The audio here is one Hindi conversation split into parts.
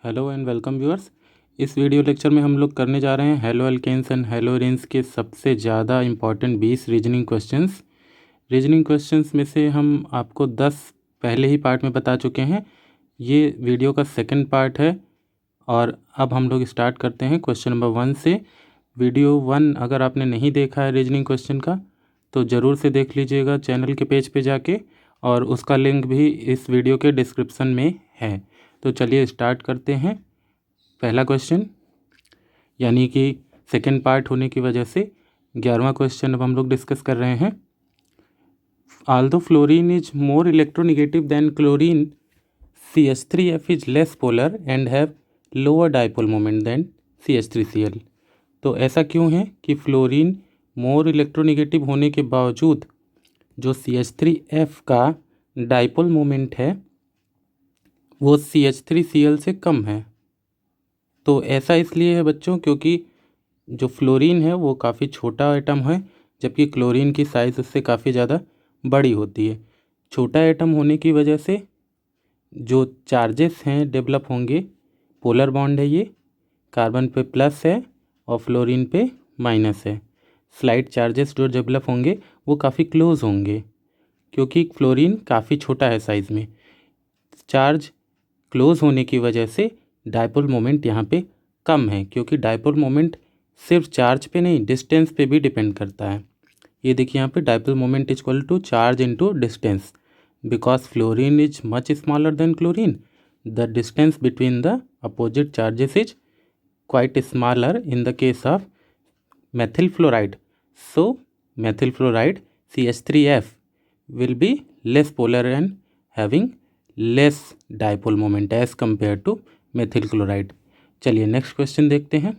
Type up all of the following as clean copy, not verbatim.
Hello and welcome viewers. इस वीडियो लेक्चर में हम लोग करने जा रहे हैं haloalkanes and haloarenes के सबसे ज़्यादा important 20 reasoning questions. Reasoning questions में से हम आपको 10 पहले ही पार्ट में बता चुके हैं। ये वीडियो का सेकंड पार्ट है और अब हम लोग स्टार्ट करते हैं क्वेश्चन नंबर 1 से। वीडियो 1 अगर आपने नहीं देखा है रीजनिंग क्वेश्चन का तो ज़रूर से देख लीजिएगा चैनल के पेज पे जाके, और उसका लिंक भी इस वीडियो के डिस्क्रिप्शन में है। तो चलिए स्टार्ट करते हैं। पहला क्वेश्चन यानी कि सेकंड पार्ट होने की वजह से 11वां क्वेश्चन अब हम लोग डिस्कस कर रहे हैं। Although fluorine is more electronegative than chlorine, CH3F is less polar and have lower dipole moment than CH3Cl। तो ऐसा क्यों है कि फ्लोरीन मोर इलेक्ट्रोनेगेटिव होने के बावजूद जो CH3F का डाइपोल मोमेंट है वो CH3Cl से कम है। तो ऐसा इसलिए है बच्चों क्योंकि जो फ्लोरीन है वो काफ़ी छोटा एटम है, जबकि क्लोरीन की साइज़ उससे काफ़ी ज़्यादा बड़ी होती है। छोटा एटम होने की वजह से जो चार्जेस हैं डेवलप होंगे, पोलर बॉन्ड है ये, कार्बन पे प्लस है और फ्लोरीन पे माइनस है। स्लाइड चार्जेस जो डेवलप होंगे वो काफ़ी क्लोज होंगे क्योंकि फ्लोरीन काफ़ी छोटा है साइज़ में। चार्ज क्लोज होने की वजह से डाइपोल मोमेंट यहाँ पे कम है, क्योंकि डाइपोल मोमेंट सिर्फ चार्ज पे नहीं डिस्टेंस पे भी डिपेंड करता है। ये देखिए यहाँ पे dipole moment is equal to charge into distance. Because fluorine is much smaller than chlorine, the distance between the opposite charges is quite smaller in the case of methyl fluoride. So methyl fluoride CH3F will be less polar and having less dipole moment as compared to methyl chloride। चलिए नेक्स्ट क्वेश्चन देखते हैं।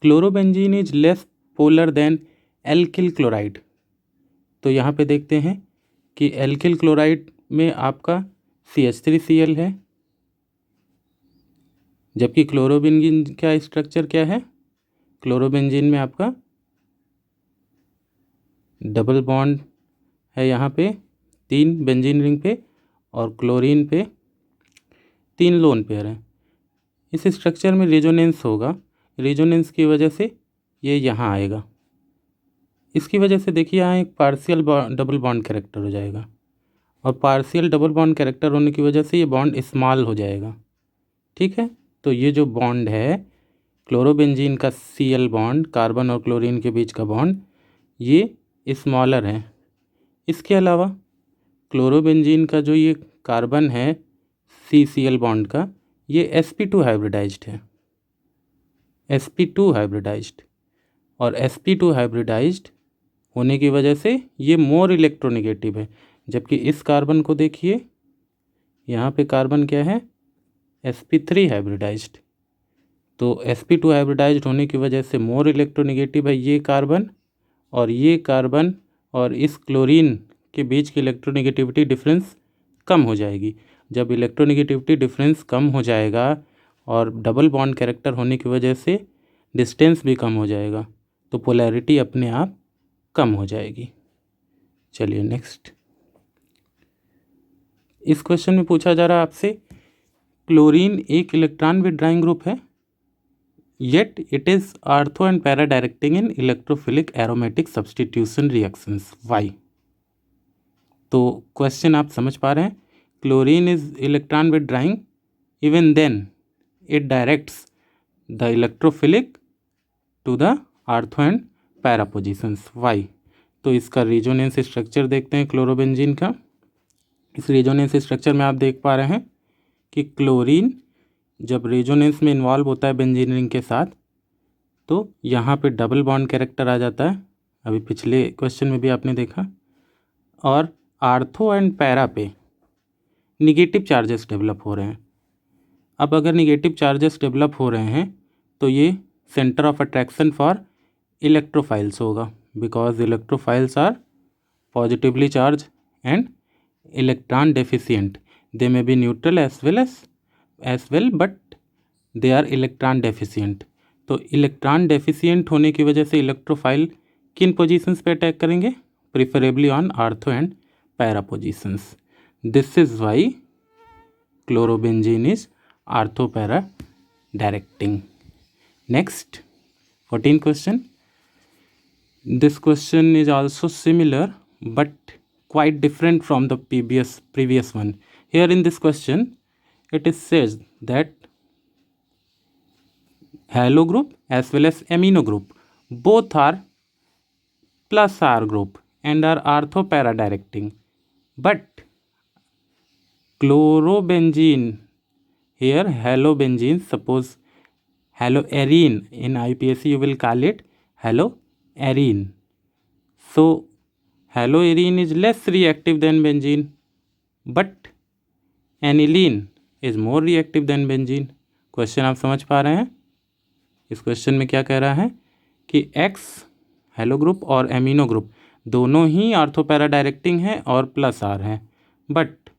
Chlorobenzene is less polar than alkyl chloride. तो यहाँ पे देखते हैं कि एल्किल क्लोराइड में आपका CH3Cl है, जबकि क्लोरोबेंजीन का स्ट्रक्चर क्या है, क्लोरोबेंजीन में आपका डबल बॉन्ड है यहाँ पे 3 बेंजीन रिंग पे, और क्लोरीन पे 3 लोन पेयर है। इस स्ट्रक्चर में रेजोनेंस होगा, रेजोनेंस की वजह से ये यहाँ आएगा। इसकी वजह से देखिए यहाँ एक पार्शियल डबल बॉन्ड कैरेक्टर हो जाएगा, और पार्शियल डबल बॉन्ड कैरेक्टर होने की वजह से ये बॉन्ड स्मॉल हो जाएगा। ठीक है, तो ये जो बॉन्ड है क्लोरोबेंजीन का Cl बॉन्ड, कार्बन और क्लोरीन के बीच का बॉन्ड, ये स्मॉलर है। इसके अलावा क्लोरोबेंजीन का जो ये कार्बन है CCl बॉन्ड का, ये sp2 हाइब्रिडाइज्ड है, sp2 हाइब्रिडाइज्ड, और sp2 हाइब्रिडाइज्ड होने की वजह से ये मोर इलेक्ट्रोनेगेटिव है। जबकि इस कार्बन को देखिए, यहाँ पे कार्बन क्या है, sp3 हाइब्रिडाइज्ड। तो sp2 हाइब्रिडाइज्ड होने की वजह से मोर इलेक्ट्रोनेगेटिव है ये कार्बन, और ये कार्बन और इस क्लोरीन के बीच की इलेक्ट्रोनेगेटिविटी डिफरेंस कम हो जाएगी। जब इलेक्ट्रोनेगेटिविटी डिफरेंस कम हो जाएगा और डबल बॉन्ड कैरेक्टर होने की वजह से डिस्टेंस भी कम हो जाएगा, तो पोलैरिटी अपने आप कम हो जाएगी। चलिए नेक्स्ट। इस क्वेश्चन में पूछा जा रहा है आपसे, क्लोरीन एक इलेक्ट्रॉन विड्रॉइंग ग्रुप है, yet it is ortho and para directing in electrophilic aromatic substitution reactions, why? तो क्वेश्चन आप समझ पा रहे हैं, chlorine is electron withdrawing, even then it directs the electrophilic to the ortho and para positions, why? तो इसका रेजोनेंस स्ट्रक्चर देखते हैं क्लोरोबेंजीन का। इस रेजोनेंस स्ट्रक्चर में आप देख पा रहे हैं कि क्लोरीन जब रेजोनेंस में इन्वॉल्व होता है बेंजीन रिंग के साथ, तो यहाँ पे डबल बॉन्ड कैरेक्टर आ जाता है, अभी पिछले क्वेश्चन में भी आपने देखा, और आर्थो एंड पैरा पे निगेटिव चार्जेस डेवलप हो रहे हैं। अब अगर निगेटिव चार्जेस डेवलप हो रहे हैं तो ये centre of attraction for electrophiles होगा, because electrophiles are positively charge and electron deficient. They may be neutral as well but they are electron deficient. तो इलेक्ट्रॉन डेफिशिएंट होने की वजह से इलेक्ट्रोफाइल किन पोजीशंस पे अटैक करेंगे, preferably on ortho and para positions. This is why chlorobenzene is ortho para directing. Next, 14th question. This question is also similar but quite different from the previous one. Here in this question, it is says that halo group as well as amino group both are plus R group and are orthopara directing, but chlorobenzene, here halobenzene, suppose haloarine, in IPSC you will call it haloarine. So haloarine is less reactive than benzene, but aniline is more reactive than benzene. Question आप समझ पा रहे हैं? इस क्वेश्चन में क्या कह रहा है कि एक्स हेलो ग्रुप और एमिनो ग्रुप दोनों ही आर्थोपैरा डायरेक्टिंग है और प्लस आर है, बट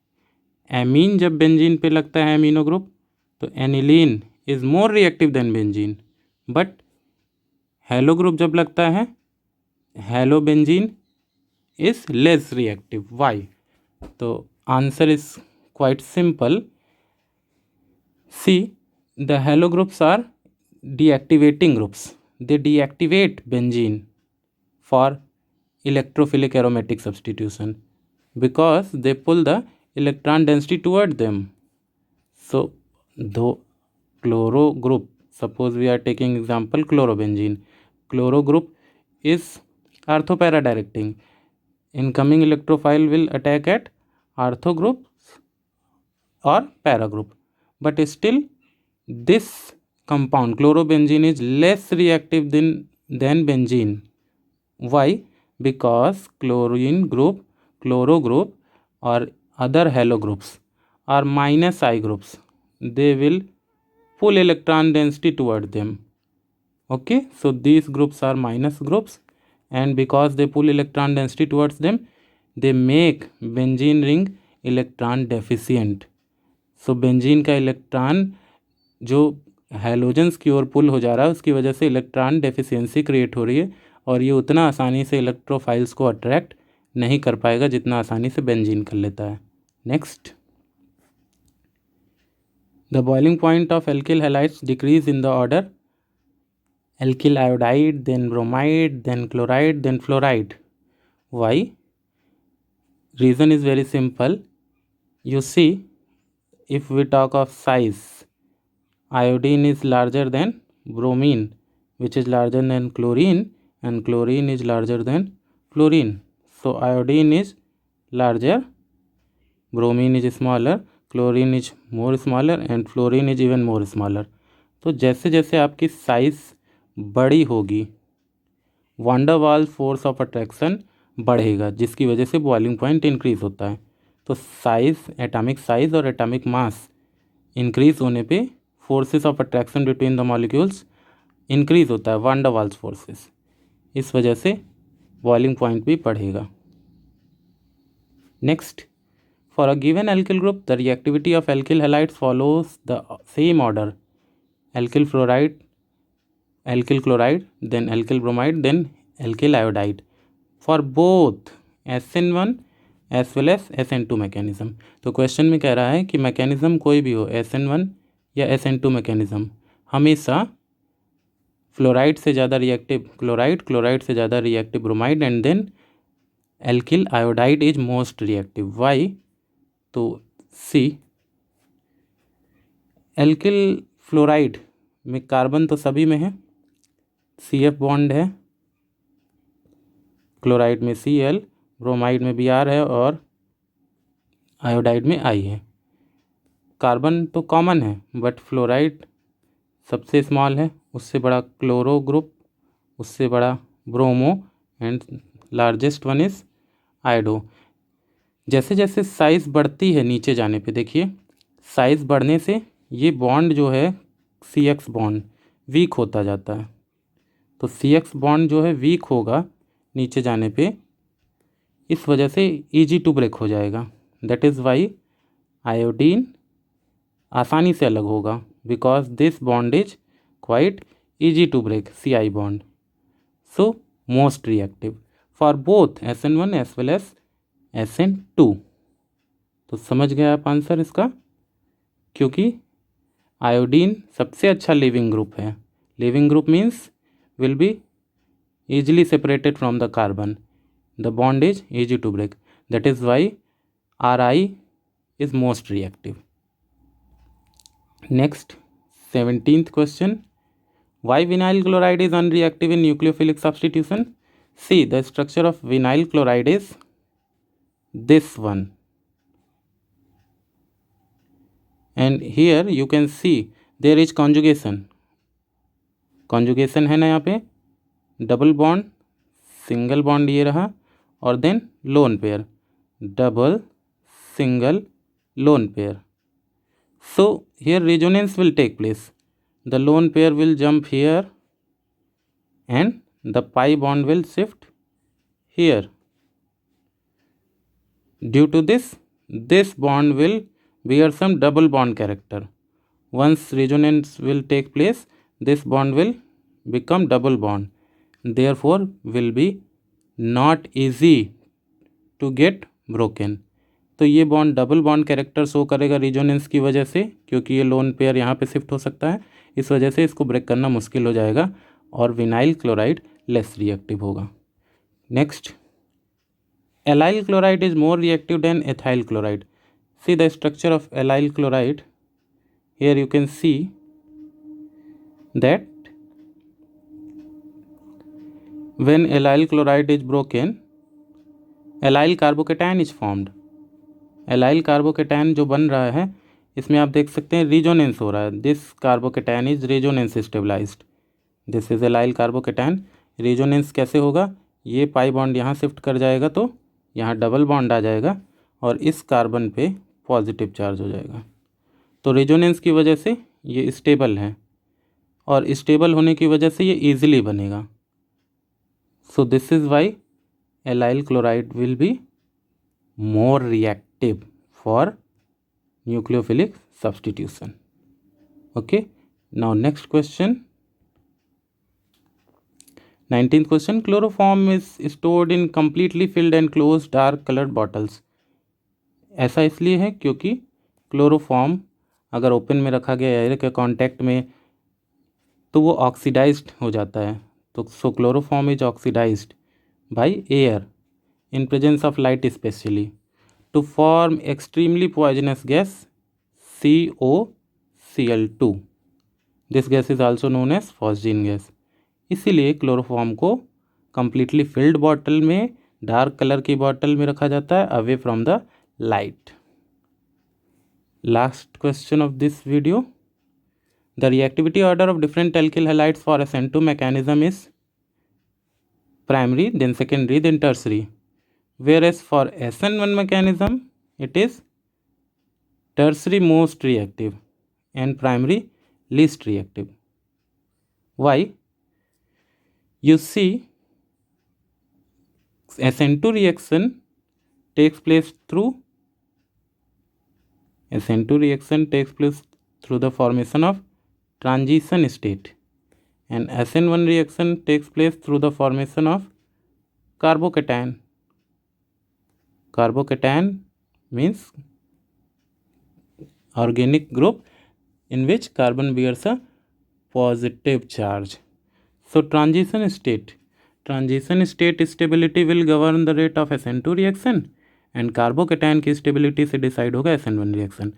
एमीन जब बेंजीन पे लगता है एमिनो ग्रुप तो aniline is more reactive than benzene, but halo group जब लगता है halo benzene is less reactive. Why? तो answer is quite simple. See, the halo groups are deactivating groups. They deactivate benzene for electrophilic aromatic substitution because they pull the electron density toward them. So the chloro group, suppose we are taking example chlorobenzene, chloro group is orthopara directing. Incoming electrophile will attack at ortho groups or para group, but still this compound chlorobenzene is less reactive than benzene. Why? Because chlorine group, chloro group or other halo groups are minus I groups. They will pull electron density toward them. Okay, so these groups are minus groups, and because they pull electron density towards them, they make benzene ring electron deficient. So benzene का इलेक्ट्रॉन जो हैलोजेंस की ओर पुल हो जा रहा है उसकी वजह से इलेक्ट्रॉन डेफिशिएंसी क्रिएट हो रही है, और ये उतना आसानी से इलेक्ट्रोफाइल्स को अट्रैक्ट नहीं कर पाएगा जितना आसानी से बेंजीन कर लेता है. Next, the boiling point of alkyl halides decrease in the order alkyl iodide, then bromide, then chloride, then fluoride. Why? Reason is very simple. You see, if we talk of size, iodine is larger than bromine, which is larger than chlorine, and chlorine is larger than fluorine. So iodine is larger, bromine is smaller, chlorine is more smaller, and fluorine is even more smaller. तो जैसे जैसे आपकी साइज़ बड़ी होगी van der Waals force of attraction बढ़ेगा, जिसकी वजह से बॉइलिंग पॉइंट इंक्रीज़ होता है. तो साइज़, एटॉमिक साइज़ और एटॉमिक मास इंक्रीज़ होने पे forces of attraction between the molecules increase होता है, वांडर वाल्स फोर्सेस. इस वजह से बॉइलिंग पॉइंट भी बढ़ेगा. Next, for a given alkyl group the reactivity of alkyl halides follows the same order: alkyl fluoride, alkyl chloride, then alkyl bromide, then alkyl iodide for both SN1 as well as SN2 mechanism. तो क्वेश्चन में कह रहा है कि मैकेनिज़्म कोई भी हो, SN1 या SN2 मैकेनिज़्म, हमेशा फ्लोराइड से ज़्यादा रिएक्टिव क्लोराइड, क्लोराइड से ज़्यादा reactive bromide, and then alkyl iodide is most reactive. Why? तो सी, एल्किल फ्लोराइड में कार्बन तो सभी में है, CF बॉन्ड है, क्लोराइड में Cl, ब्रोमाइड में Br है और आयोडाइड में I है. कार्बन तो कॉमन है, बट फ्लोराइड सबसे स्मॉल है, उससे बड़ा क्लोरो ग्रुप, उससे बड़ा bromo, and largest one is iodo. जैसे जैसे साइज़ बढ़ती है नीचे जाने पे, देखिए साइज़ बढ़ने से ये बॉन्ड जो है CX बॉन्ड वीक होता जाता है. तो CX बॉन्ड जो है वीक होगा नीचे जाने पे, इस वजह से ईजी टू ब्रेक हो जाएगा. दैट इज़ वाई आयोडीन आसानी से अलग होगा, because this bond is quite easy to break, CI bond. So most reactive for both SN1 as well as SN2. तो समझ गए आप आंसर इसका, क्योंकि आयोडीन सबसे अच्छा लिविंग ग्रुप है। Leaving group means will be easily separated from the carbon. The bond is easy to break. That is why Ri is most reactive. Next, 17th question. Why vinyl chloride is unreactive in nucleophilic substitution? See, the structure of vinyl chloride is this one. And here you can see there is conjugation. Conjugation है ना यहाँ पे, डबल बॉन्ड, सिंगल बॉन्ड ये रहा, और then lone pair, double single lone pair. So here resonance will take place. The lone pair will jump here and the pi bond will shift here. Due to this, this bond will bear some double bond character. Once resonance will take place, this bond will become double bond. Therefore, will be not easy to get broken. तो ये bond double bond character show करेगा रिजोनेंस की वजह से, क्योंकि ये लोन पेयर यहाँ पे शिफ्ट हो सकता है, इस वजह से इसको ब्रेक करना मुश्किल हो जाएगा और विनाइल क्लोराइड लेस रिएक्टिव होगा. Next, allyl chloride is more reactive then ethyl chloride. See the structure of allyl chloride. Here you can see that when allyl chloride is broken, allyl carbocation is formed. Allyl carbocation जो बन रहा है, इसमें आप देख सकते हैं रिजोनेंस हो रहा है. This carbocation is resonance stabilized. This is allyl carbocation. Resonance कैसे होगा, ये पाई बॉन्ड यहाँ शिफ्ट कर जाएगा तो यहाँ डबल बॉन्ड आ जाएगा और इस कार्बन पे पॉजिटिव चार्ज हो जाएगा. तो रेजोनेंस की वजह से ये स्टेबल है और स्टेबल होने की वजह से ये ईजिली बनेगा. So this is why allyl chloride will be more reactive for nucleophilic substitution. Okay, now next question, 19th question. Chloroform is stored in completely filled and closed dark colored bottles. ऐसा इसलिए है क्योंकि क्लोरोफॉर्म अगर ओपन में रखा गया एयर के कांटेक्ट में तो वो ऑक्सीडाइज्ड हो जाता है. तो so chloroform is oxidised by air in presence of light especially to form extremely poisonous gas COCl2. This gas is also known as phosgene gas. इसीलिए क्लोरोफॉर्म को completely filled बॉटल में, डार्क कलर की बॉटल में रखा जाता है, away from the light. Last question of this video. The reactivity order of different alkyl halides for SN2 mechanism is primary, then secondary, then tertiary. Whereas for SN1 mechanism it is tertiary most reactive and primary least reactive. Why? You see, SN2 reaction takes place through the formation of transition state, and SN1 reaction takes place through the formation of carbocation. Carbocation means organic group in which carbon bears a positive charge. So transition state stability will govern the rate of SN2 reaction and carbocation की stability से decide होगा SN1 reaction.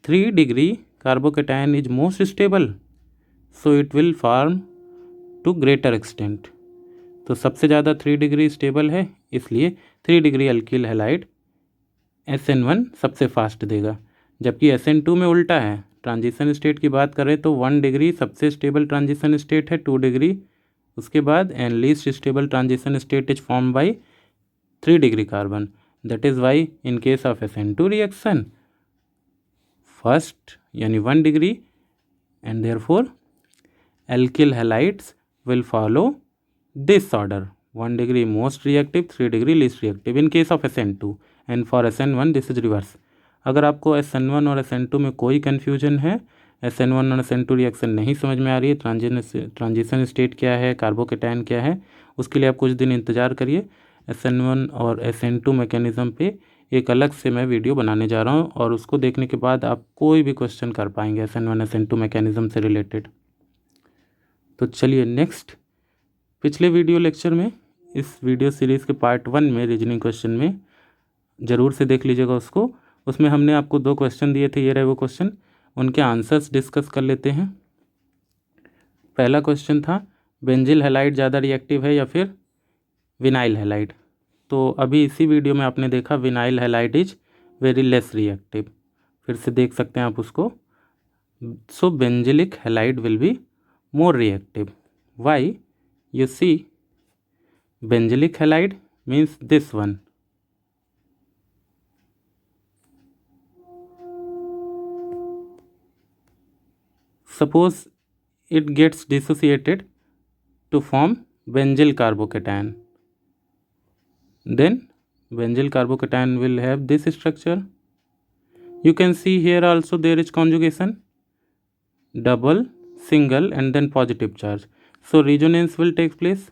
3 degree carbocation is most stable, so it will form to greater extent. तो सबसे ज़्यादा 3 डिग्री स्टेबल है, इसलिए 3 डिग्री अल्किल हैलाइड SN1 सबसे फास्ट देगा. जबकि SN2 में उल्टा है. ट्रांजिशन स्टेट की बात करें तो 1 डिग्री सबसे स्टेबल ट्रांजिशन स्टेट है, 2 डिग्री उसके बाद, and least stable transition state is form by 3 degree carbon. That is Y in case of SN2 reaction first यानी 1 degree, and therefore alkyl halides will follow this order: 1 degree most reactive, 3 degree least reactive in case of SN2, and for SN1 this is reverse. अगर आपको SN1 और SN2 में कोई कन्फ्यूजन है, SN1 और SN2 रिएक्शन नहीं समझ में आ रही है, ट्रांजिशन स्टेट क्या है, कार्बोकेटायन क्या है, उसके लिए आप कुछ दिन इंतज़ार करिए. SN1 और SN2 मैकेनिज़्म पे एक अलग से मैं वीडियो बनाने जा रहा हूँ और उसको देखने के बाद आप कोई भी क्वेश्चन कर पाएंगे SN1 SN2 मैकेनिज्म से रिलेटेड। तो चलिए नेक्स्ट, पिछले वीडियो लेक्चर में, इस वीडियो सीरीज़ के पार्ट 1 में रीजनिंग क्वेश्चन में ज़रूर से देख लीजिएगा उसको। उसमें हमने आपको 2 क्वेश्चन दिए थे, ये रहे वो क्वेश्चन, उनके आंसर्स डिस्कस कर लेते हैं। पहला क्वेश्चन था बेंजिल हैलाइड ज़्यादा रिएक्टिव है या फिर विनाइल हैलाइड। तो अभी इसी वीडियो में आपने देखा vinyl halide is very less reactive, फिर से देख सकते हैं आप उसको। So benzylic halide will be more reactive. Why? You see, benzylic halide means this one, suppose it gets dissociated to form benzyl carbocation, then benzyl carbocation will have this structure. You can see here also there is conjugation, double, single and then positive charge, so resonance will take place.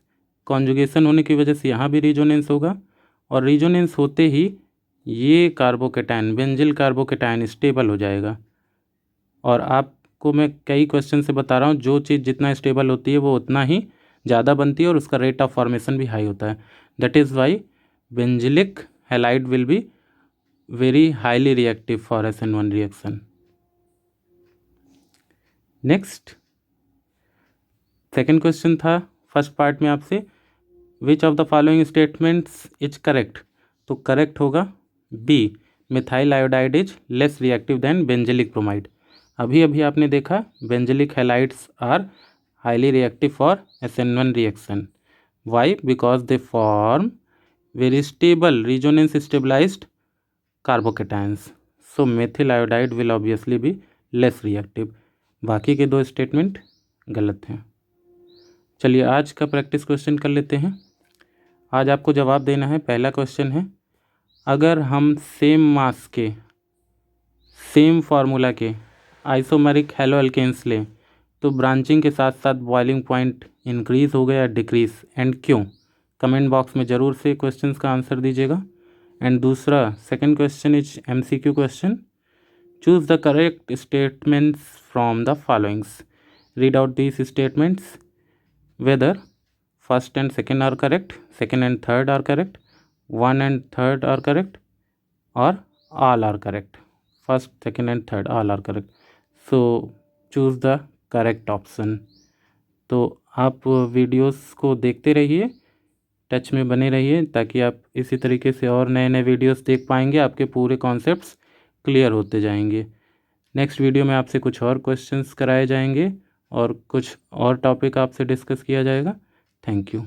conjugation होने की वजह से यहाँ भी resonance होगा और resonance होते ही ये कार्बोकेटाइन, बेंजिल कार्बोकेटाइन स्टेबल हो जाएगा। और आपको मैं कई क्वेश्चन से बता रहा हूँ, जो चीज़ जितना स्टेबल होती है वो उतना ही ज़्यादा बनती है और उसका रेट ऑफ फॉर्मेशन भी हाई होता है। That is why benzylic halide will be very highly reactive for SN1 reaction. Next, second question था फर्स्ट पार्ट में आपसे, which of the following statements is correct. तो करेक्ट होगा B, methyl iodide is less reactive than benzylic bromide. अभी अभी आपने देखा benzylic halides are highly reactive for SN1 reaction. Why? Because they form very stable resonance stabilised carbocations. So methyl iodide will obviously be less reactive. बाकी के 2 स्टेटमेंट गलत हैं। चलिए आज का प्रैक्टिस क्वेश्चन कर लेते हैं। आज आपको जवाब देना है। पहला क्वेश्चन है, अगर हम सेम मास के, सेम फार्मूला के आइसोमेरिक हैलो एल्केन्स लें तो ब्रांचिंग के साथ साथ बॉइलिंग पॉइंट इंक्रीज़ हो गया या डिक्रीज़, एंड क्यों? कमेंट बॉक्स में ज़रूर से क्वेश्चंस का आंसर दीजिएगा। एंड दूसरा, second question is MCQ question, choose the correct statements from the followings, read out these statements, whether first and second are correct, second and third are correct, one and third are correct, और all are correct. First, second and third all are correct. So choose the correct option. तो आप वीडियोस को देखते रहिए, टच में बने रहिए, ताकि आप इसी तरीके से और नए नए वीडियोस देख पाएंगे, आपके पूरे कॉन्सेप्ट्स क्लियर होते जाएंगे। नेक्स्ट वीडियो में आपसे कुछ और क्वेश्चंस कराए जाएंगे और कुछ और टॉपिक आपसे डिस्कस किया जाएगा। Thank you.